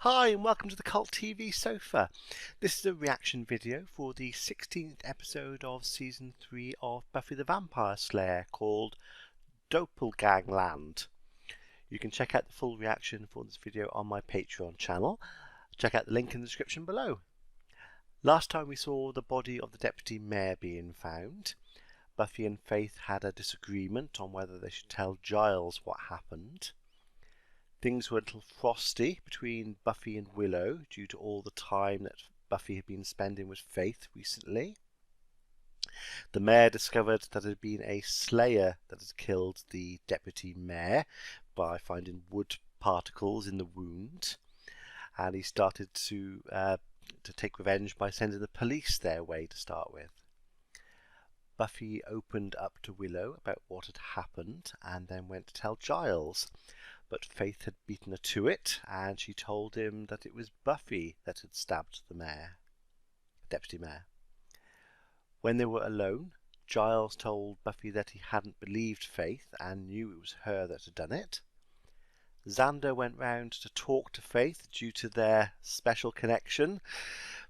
Hi and welcome to the Cult TV Sofa. This is a reaction video for the 16th episode of Season 3 of Buffy the Vampire Slayer called Doppelgangland. You can check out the full reaction for this video on my Patreon channel. Check out the link in the description below. Last time we saw the body of the Deputy Mayor being found. Buffy and Faith had a disagreement on whether they should tell Giles what happened. Things were a little frosty between Buffy and Willow due to all the time that Buffy had been spending with Faith recently. The mayor discovered that it had been a slayer that had killed the deputy mayor by finding wood particles in the wound, and he started to take revenge by sending the police their way to start with. Buffy opened up to Willow about what had happened and then went to tell Giles. But Faith had beaten her to it, and she told him that it was Buffy that had stabbed the deputy mayor. When they were alone, Giles told Buffy that he hadn't believed Faith and knew it was her that had done it. Xander went round to talk to Faith due to their special connection,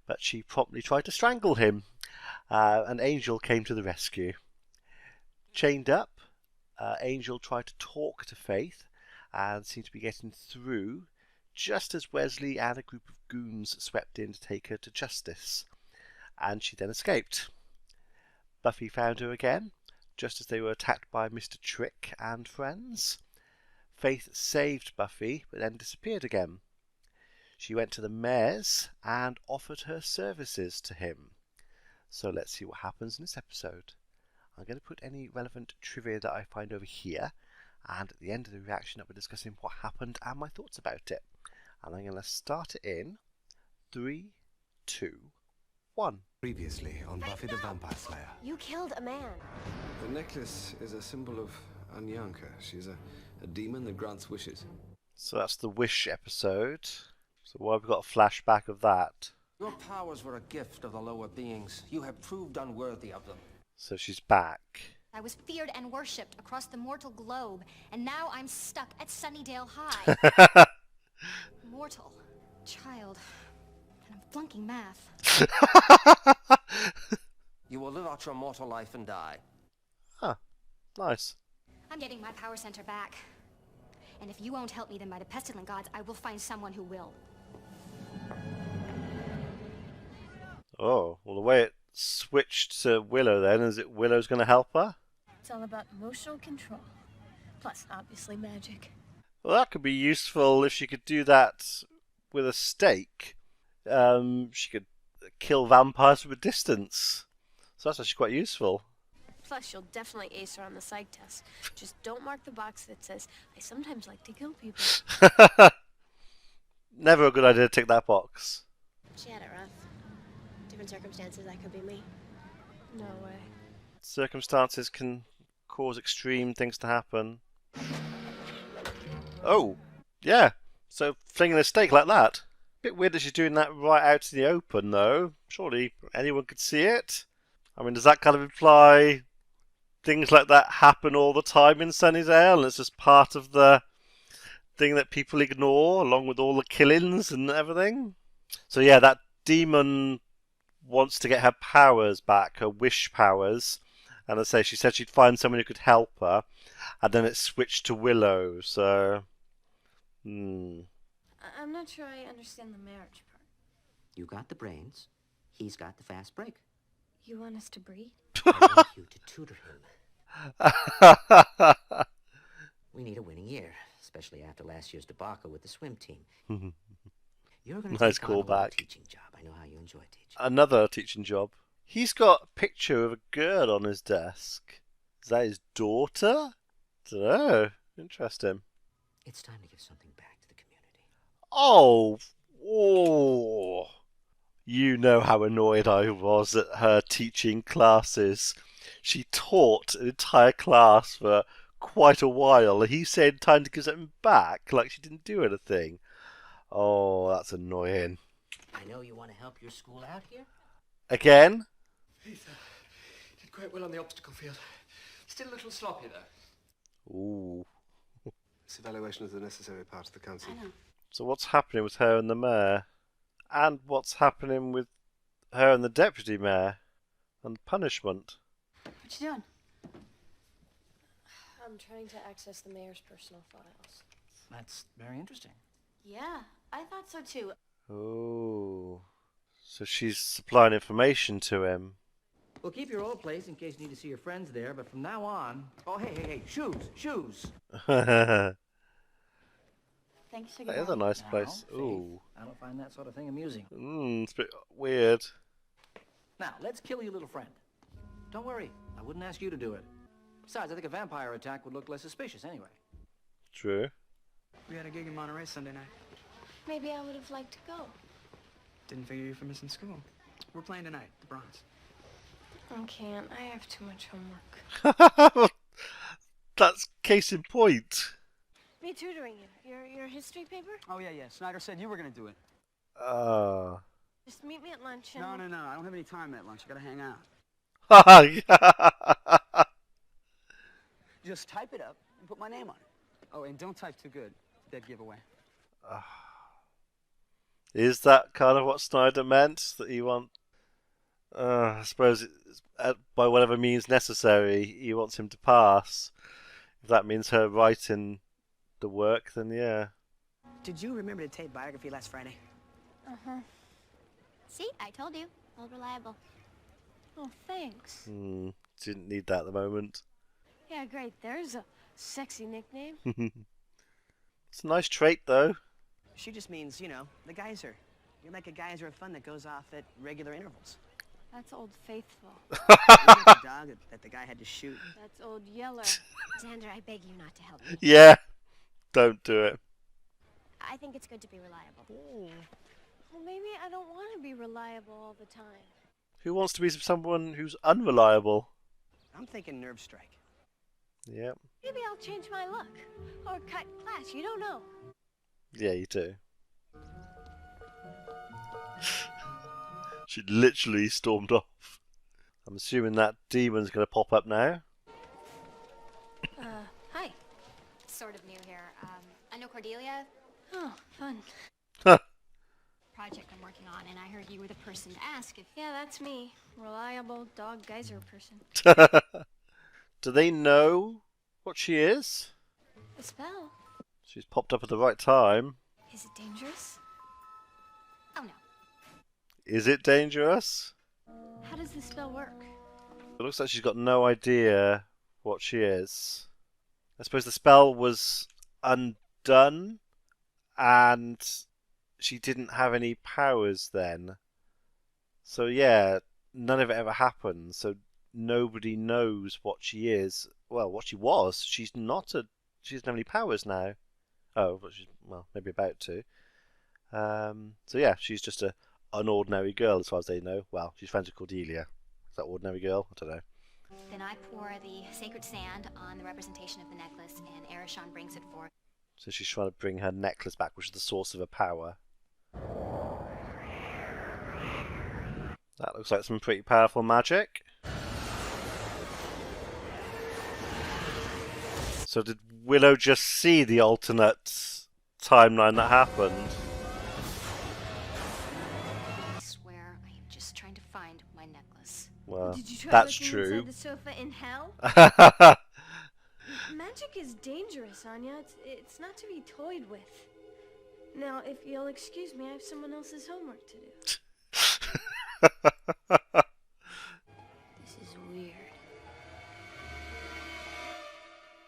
but she promptly tried to strangle him, and Angel came to the rescue. Chained up, Angel tried to talk to Faith, and seemed to be getting through just as Wesley and a group of goons swept in to take her to justice, and she then escaped. Buffy found her again, just as they were attacked by Mr. Trick and friends. Faith saved Buffy, but then disappeared again. She went to the mayor's and offered her services to him. So let's see what happens in this episode. I'm going to put any relevant trivia that I find over here, and at the end of the reaction I'll be discussing what happened and my thoughts about it. And I'm going to start it in 3, 2, 1. Previously on Buffy the Vampire Slayer. You killed a man. The necklace is a symbol of Anyanka. She's a demon that grants wishes. So that's the Wish episode. So why have we got a flashback of that? Your powers were a gift of the lower beings. You have proved unworthy of them. So she's back. I was feared and worshipped across the mortal globe, and now I'm stuck at Sunnydale High. Mortal. Child. And I'm flunking math. You will live out your mortal life and die. Huh. Nice. I'm getting my power center back. And if you won't help me, then by the pestilent gods, I will find someone who will. Oh, well the way it switched to Willow then, is it Willow's going to help her? It's all about emotional control. Plus, obviously, magic. Well, that could be useful if she could do that with a stake. She could kill vampires from a distance. So that's actually quite useful. Plus, you'll definitely ace her on the psych test. Just don't mark the box that says, I sometimes like to kill people. Never a good idea to tick that box. She had it rough. Different circumstances, that could be me. No way. Circumstances can cause extreme things to happen. Oh, yeah. So flinging a stake like that. Bit weird that she's doing that right out in the open, though. Surely anyone could see it. I mean, does that kind of imply things like that happen all the time in Sunnydale, and it's just part of the thing that people ignore, along with all the killings and everything? So yeah, that demon wants to get her powers back, her wish powers. And as I say, she said she'd find someone who could help her, and then it switched to Willow, so... I'm not sure I understand the marriage part. You got the brains, he's got the fast break. You want us to breed? I want you to tutor him. We need a winning year, especially after last year's debacle with the swim team. You're going to Nice take on a little callback. teaching job. I know how you enjoy teaching. Another teaching job. He's got a picture of a girl on his desk. Is that his daughter? Dunno. Interesting. It's time to give something back to the community. Oh! You know how annoyed I was at her teaching classes. She taught an entire class for quite a while. He said time to give something back, like she didn't do anything. Oh, that's annoying. I know you want to help your school out here. Again? Faith did quite well on the obstacle field. Still a little sloppy, though. Ooh. This evaluation is a necessary part of the council. I know. So what's happening with her and the mayor? And what's happening with her and the deputy mayor? And the punishment? What you doing? I'm trying to access the mayor's personal files. That's very interesting. Yeah, I thought so too. Oh. So she's supplying information to him. Well, keep your old place in case you need to see your friends there, but from now on... Oh, hey, shoes! That Thanks for is a nice Now, place. Faith, Ooh. I don't find that sort of thing amusing. It's a bit weird. Now, let's kill your little friend. Don't worry, I wouldn't ask you to do it. Besides, I think a vampire attack would look less suspicious anyway. True. We had a gig in Monterey Sunday night. Maybe I would have liked to go. Didn't figure you for missing school. We're playing tonight, the Bronx. I can't. I have too much homework. That's case in point. Me tutoring you. Your history paper? Oh, yeah. Snyder said you were going to do it. Just meet me at lunch and... No. I don't have any time at lunch. I got to hang out. Just type it up and put my name on it. Oh, and don't type too good. Dead giveaway. Is that kind of what Snyder meant? That he wants... I suppose it's, by whatever means necessary, he wants him to pass. If that means her writing the work, then yeah. Did you remember to tape biography last Friday? Uh-huh. See, I told you. All reliable. Oh, thanks. Didn't need that at the moment. Yeah, great. There's a sexy nickname. It's a nice trait, though. She just means, you know, the geyser. You're like a geyser of fun that goes off at regular intervals. That's Old Faithful. You're like the dog that the guy had to shoot. That's Old Yeller. Xander, I beg you not to help me. Yeah, don't do it. I think it's good to be reliable. Well, maybe I don't want to be reliable all the time. Who wants to be someone who's unreliable? I'm thinking nerve strike. Yep. Maybe I'll change my look. Or cut class, you don't know. Yeah, you do. She literally stormed off. I'm assuming that demon's going to pop up now. Hi. Sort of new here. I know Cordelia. Oh, fun. Project I'm working on, and I heard you were the person to ask if... Yeah, that's me. Reliable dog geyser person. Do they know what she is? The spell. She's popped up at the right time. Is it dangerous? Oh, no. Is it dangerous? How does the spell work? It looks like she's got no idea what she is. I suppose the spell was undone, and she didn't have any powers then. So yeah, none of it ever happened. So nobody knows what she is. Well, what she was. She doesn't have any powers now. Oh, but she's, well, maybe about to. So yeah, she's just an ordinary girl as far as they know. Well, she's friends with Cordelia. Is that ordinary girl? I don't know. Then I pour the sacred sand on the representation of the necklace, and Erishon brings it forth. So she's trying to bring her necklace back, which is the source of her power. That looks like some pretty powerful magic. So did Willow just see the alternate timeline that happened? I swear I am just trying to find my necklace. Well, Did you try that's looking true. inside the sofa in hell? Magic is dangerous, Anya. It's not to be toyed with. Now, if you'll excuse me, I have someone else's homework to do. This is weird.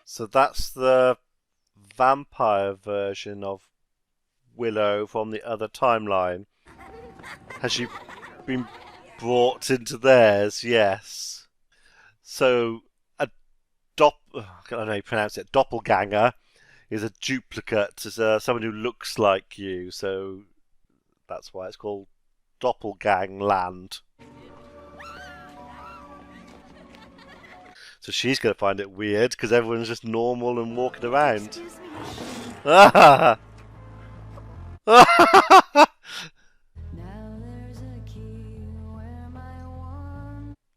So that's the vampire version of Willow from the other timeline. Has she been brought into theirs? Yes. So I don't know how you pronounce it. Doppelganger is a duplicate, is someone who looks like you. So that's why it's called Doppelgangland. So she's going to find it weird because everyone's just normal and walking around. Excuse me. Ah!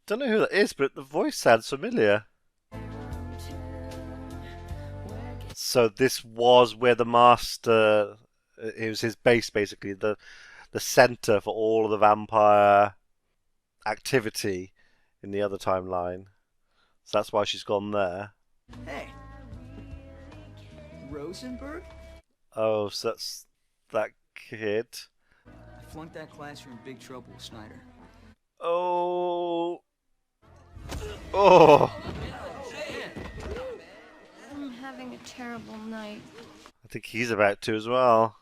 Don't know who that is, but the voice sounds familiar. So this was where the master It was his base, basically, the center for all of the vampire activity in the other timeline. So that's why she's gone there. Hey. Rosenberg? Oh, so that's that kid. I flunked that class, you're in big trouble, Snyder. Oh. Oh. I'm having a terrible night. I think he's about to as well.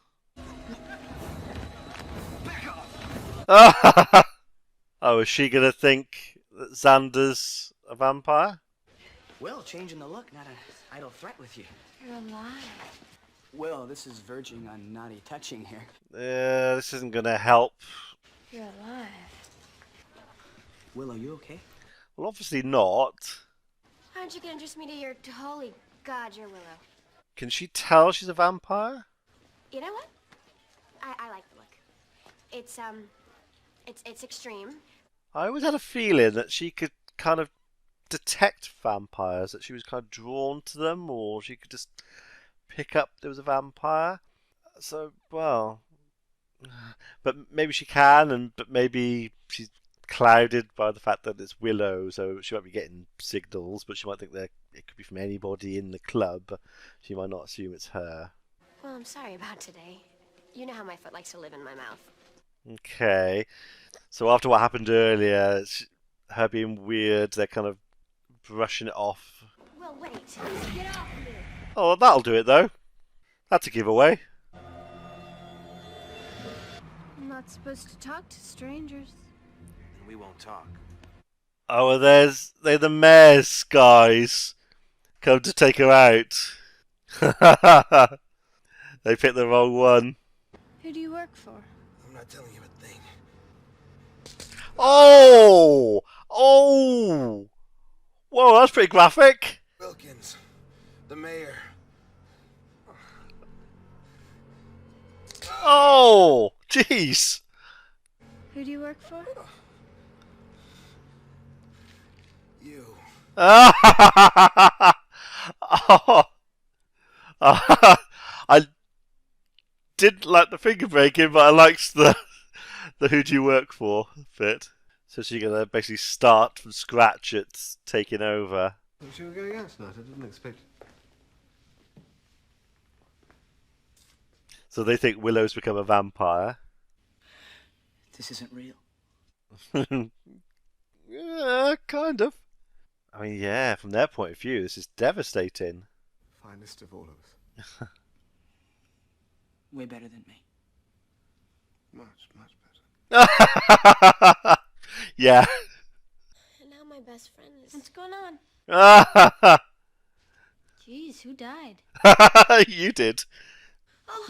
Oh, is she gonna think that Xander's a vampire? Will, changing the look, not an idle threat with you. You're alive. Will, this is verging on naughty touching here. This isn't gonna help. You're alive. Will, are you okay? Well, obviously not. Why don't you introduce me to your holy god, your Willow? Can she tell she's a vampire? You know what? I like the look. It's extreme. I always had a feeling that she could kind of detect vampires, that she was kind of drawn to them, or she could just pick up there was a vampire. So, well, but maybe she can, but maybe she's clouded by the fact that it's Willow, so she might be getting signals, but she might think that it could be from anybody in the club. She might not assume it's her. Well, I'm sorry about today. You know how my foot likes to live in my mouth. Okay, so after what happened earlier, her being weird, they're kind of brushing it off. Well, wait. Get off me. Oh, that'll do it though. That's a giveaway. I'm not supposed to talk to strangers. And we won't talk. Oh, and they're the mayor's guys come to take her out. They picked the wrong one. Who do you work for? I'm not telling you a thing. Oh! Oh! Whoa, that's pretty graphic. Wilkins, the mayor. Oh! Jeez! Who do you work for? You. Oh. I didn't like the finger breaking, but I liked the who do you work for bit. So she's gonna basically start from scratch at taking over. Thought you were going out tonight. I didn't expect. So they think Willow's become a vampire. This isn't real. Yeah, kind of. I mean, yeah, from their point of view, this is devastating. Finest of all of us. Way better than me. Much, much better. Yeah. And now my best friend is... What's going on? Jeez, who died? You did. Oh.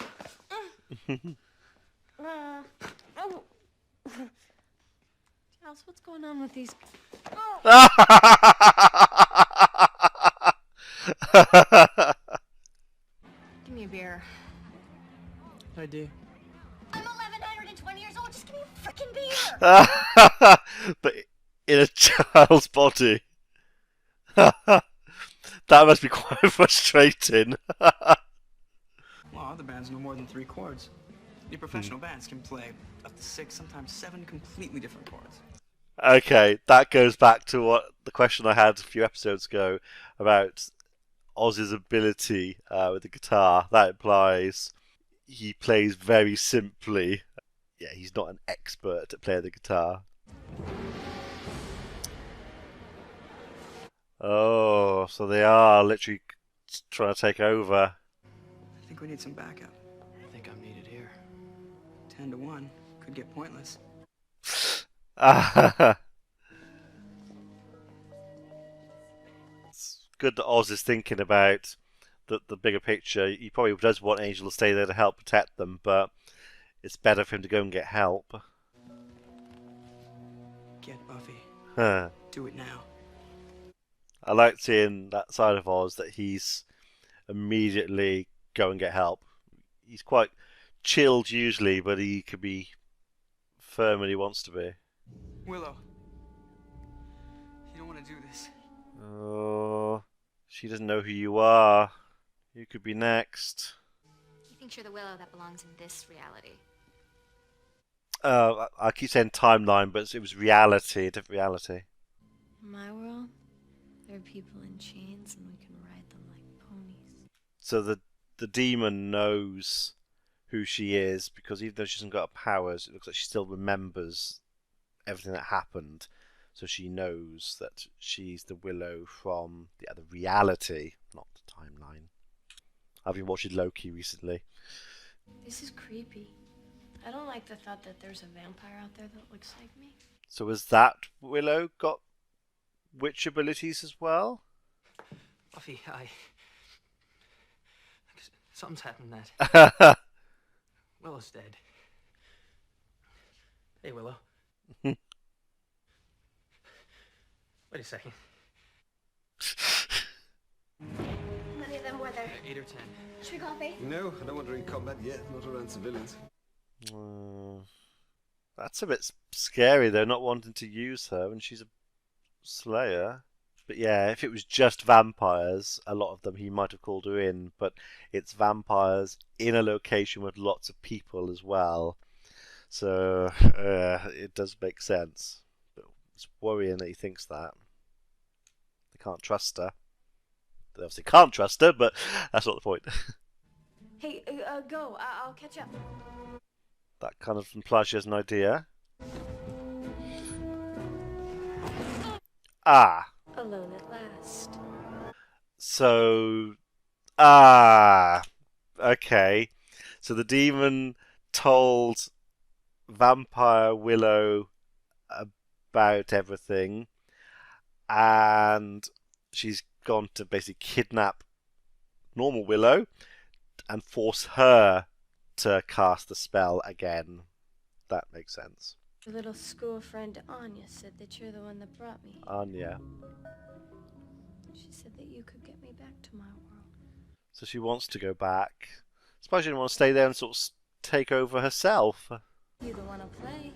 Oh. Charles, what's going on with these... Oh. Give me a beer. I do. I'm 1,120 years old. Just give me a frickin' beer. But in a child's body. That must be quite frustrating. Well, other bands know more than 3 chords. Your professional bands can play up to 6, sometimes 7 completely different chords. Okay, that goes back to what the question I had a few episodes ago about Oz's ability with the guitar. That implies he plays very simply. Yeah, he's not an expert at playing the guitar. Oh, so they are literally trying to take over. I think we need some backup. I think I'm needed here. 10 to 1. Could get pointless. It's good that Oz is thinking about the bigger picture. He probably does want Angel to stay there to help protect them, but it's better for him to go and get help. Get Buffy. Huh. Do it now. I like seeing that side of Oz, that he's immediately go and get help. He's quite chilled usually, but he could be firm when he wants to be. Willow. You don't want to do this. Oh, she doesn't know who you are. You could be next. You tincture the willow that belongs in this reality. I keep saying timeline, but it was reality, a different reality. In my world, there are people in chains and we can ride them like ponies. So the demon knows who she is, because even though she hasn't got her powers, it looks like she still remembers everything that happened. So she knows that she's the Willow from the other reality, not the timeline. I've been watching Loki recently. This is creepy. I don't like the thought that there's a vampire out there that looks like me. So has that Willow got witch abilities as well? Buffy, something's happened, Nat. Willow's dead. Hey, Willow. Wait a second. How many of them were there? 8 or 10. Should we call Faith? No, I don't want her in combat yet, not around civilians. That's a bit scary though, not wanting to use her when she's a slayer. But yeah, if it was just vampires, a lot of them he might have called her in, but it's vampires in a location with lots of people as well. So it does make sense. But it's worrying that he thinks that. They can't trust her. They obviously can't trust her, but that's not the point. Hey, go. I'll catch up. That kind of implies she has an idea. Ah. Alone at last. So, okay. So the demon told Vampire Willow about everything, and she's gone to basically kidnap normal Willow and force her to cast the spell again. That makes sense. Your little school friend Anya said that you're the one that brought me. Anya. She said that you could get me back to my world. So she wants to go back. I suppose she didn't want to stay there and sort of take over herself. You don't want to play.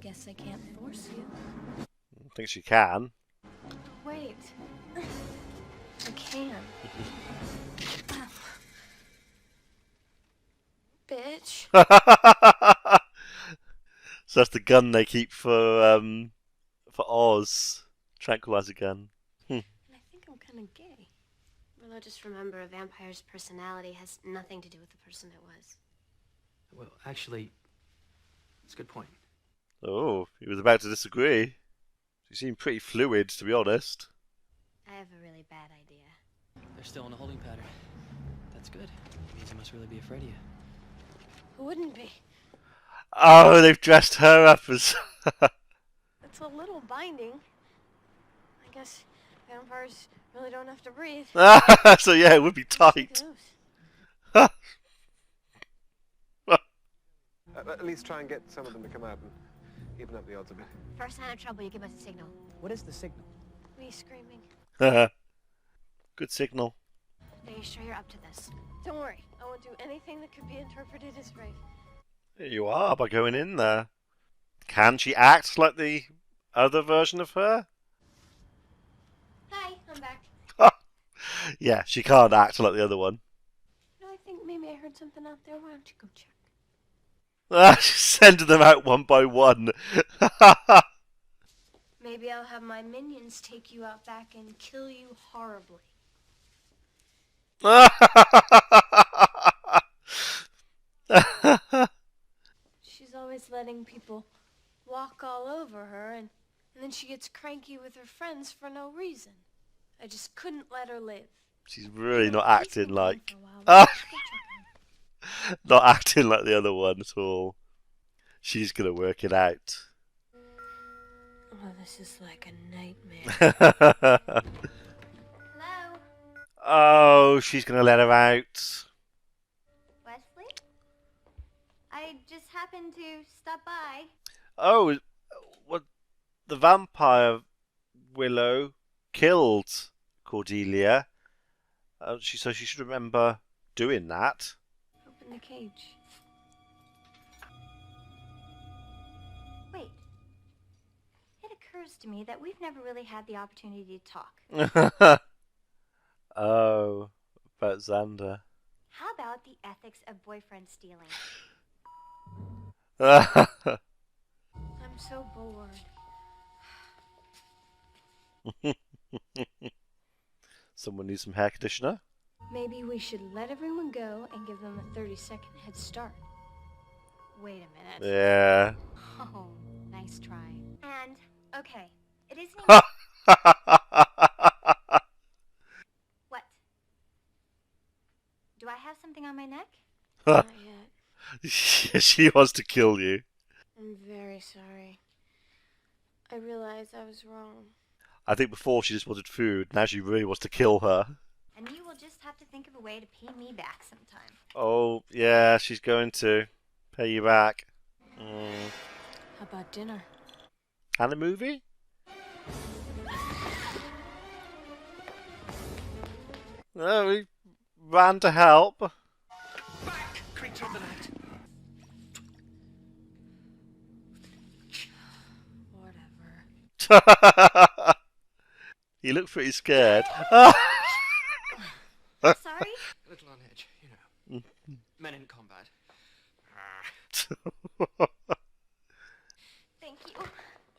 Guess I can't force you. I think she can. Wait. I can. Bitch. So that's the gun they keep for Oz. Tranquilizer gun. I think I'm kind of gay. Well, just remember, a vampire's personality has nothing to do with the person it was. Well, actually, that's a good point. Oh, he was about to disagree. She seemed pretty fluid, to be honest. I have a really bad idea. They're still in a holding pattern. That's good. It means they must really be afraid of you. Who wouldn't be? Oh, they've dressed her up as... It's a little binding. I guess vampires really don't have to breathe. So yeah, it would be tight. At least try and get some of them to come out and even up the odds a bit. First sign of trouble, you give us a signal. What is the signal? Me screaming. Good signal. Are you sure you're up to this? Don't worry. I won't do anything that could be interpreted as rape. Here you are, by going in there. Can she act like the other version of her? Hi, I'm back. Yeah, she can't act like the other one. No, I think maybe I heard something out there. Why don't you go check? She's sending them out one by one. Maybe I'll have my minions take you out back and kill you horribly. She's always letting people walk all over her, and then she gets cranky with her friends for no reason. I just couldn't let her live. She's really not acting like... Not Not acting like the other one at all. She's going to work it out. Oh, this is like a nightmare. Hello? Oh, she's going to let her out. Wesley? I just happened to stop by. Oh, what? The vampire Willow killed Cordelia. So she should remember doing that. Open the cage. Wait. It occurs to me that we've never really had the opportunity to talk. Oh, about Xander. How about the ethics of boyfriend stealing. I'm so bored. Someone needs some hair conditioner. Maybe we should let everyone go and give them a 30-second head start. Wait a minute. Yeah. Oh, nice try. And, okay, it isn't even... What? Do I have something on my neck? Not yet. She wants to kill you. I'm very sorry. I realize I was wrong. I think before she just wanted food, now she really wants to kill her. And you will just have to think of a way to pay me back sometime. Oh, yeah, she's going to pay you back. How about dinner? And a movie? No, we ran to help. Back, creature of the night. Whatever. You look pretty scared. Sorry? A little on edge, you know. Men in combat. Thank you.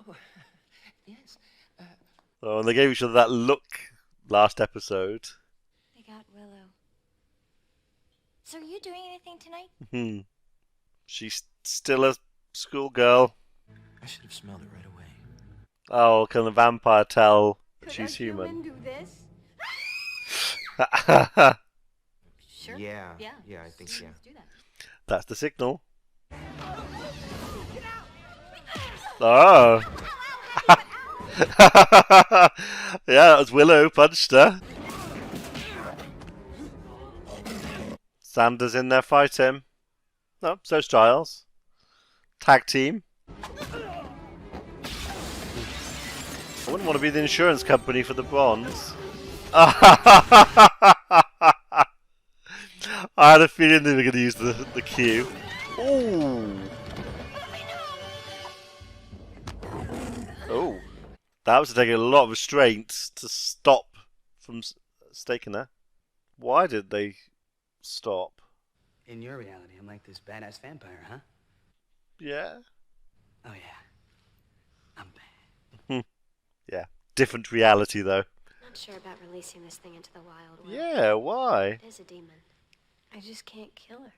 Oh, yes. Oh, and they gave each other that look last episode. They got Willow. So are you doing anything tonight? She's still a schoolgirl. I should have smelled it right away. Oh, can the vampire tell Could she's a human human? do this? Sure. Yeah, Yeah. I think, yeah. Let's do that. That's the signal. Oh. Yeah, that was Willow punched her. Xander's in there fighting. Oh, so's Giles. Tag team. I wouldn't want to be the insurance company for the bronze. I had a feeling they were going to use the cue. Ooh. Oh. That was taking a lot of restraint to stop from staking her. Why did they stop? In your reality, I'm like this badass vampire, huh? Yeah. Oh, yeah. I'm bad. Yeah. Different reality, though. Not sure about releasing this thing into the wild. Will. Yeah, why? It is a demon. I just can't kill her.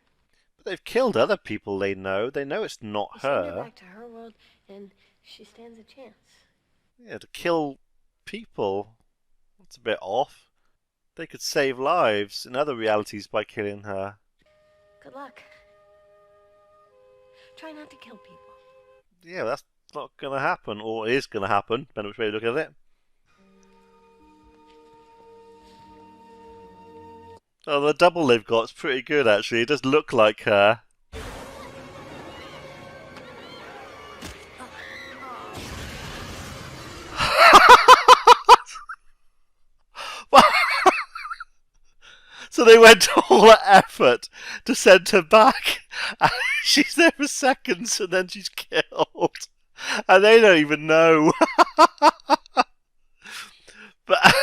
But they've killed other people they know. They know it's not We send her her. back to her world, and she stands a chance. Yeah, to kill people, that's a bit off. They could save lives in other realities by killing her. Good luck. Try not to kill people. Yeah, that's not going to happen, or it is going to happen, depending which way you look at it. Oh, the double they've got is pretty good, actually. It does look like her. So they went to all that effort to send her back. And she's there for seconds and then she's killed. And they don't even know. But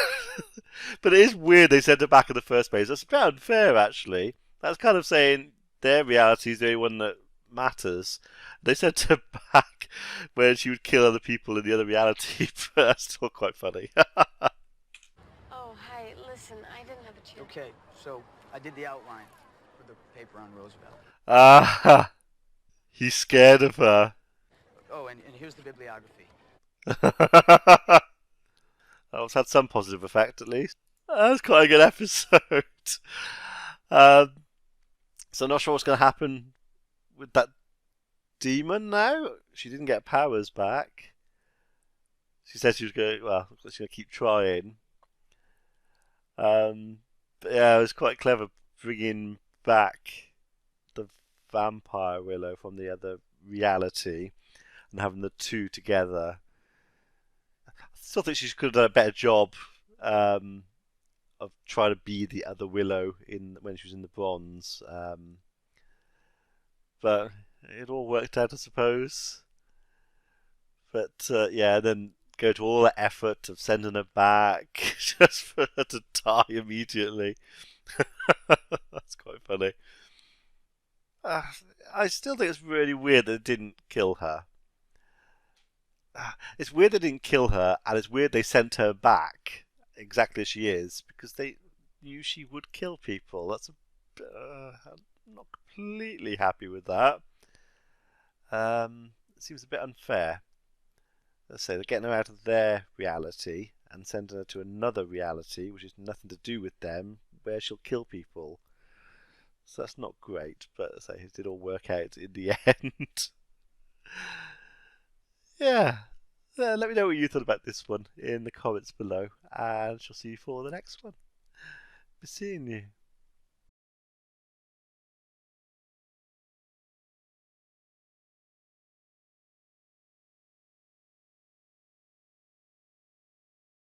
it is weird they sent her back in the first place. That's a bit unfair, actually. That's kind of saying their reality is the only one that matters. They sent her back when she would kill other people in the other reality. But that's still quite funny. Oh, hi. Listen, I didn't have a chance. Okay, so I did the outline for the paper on Roosevelt. Ah, he's scared of her. Oh, and here's the bibliography. That was had some positive effect, at least. That was quite a good episode. So I'm not sure what's going to happen with that demon now. She didn't get powers back. She said she was going. Well, she's going to keep trying. But yeah, it was quite clever bringing back the vampire Willow from the other reality and having the two together. I still think she could have done a better job of trying to be the other Willow when she was in the bronze. But it all worked out, I suppose. But yeah, then go to all the effort of sending her back just for her to die immediately. That's quite funny. I still think it's really weird that they didn't kill her. It's weird they didn't kill her, and it's weird they sent her back exactly as she is, because they knew she would kill people. I'm not completely happy with that. It seems a bit unfair. Let's say they're getting her out of their reality and sending her to another reality, which has nothing to do with them, where she'll kill people. So that's not great, but as I say, it did all work out in the end. Yeah. Let me know what you thought about this one in the comments below, and shall see you for the next one. Be seeing you.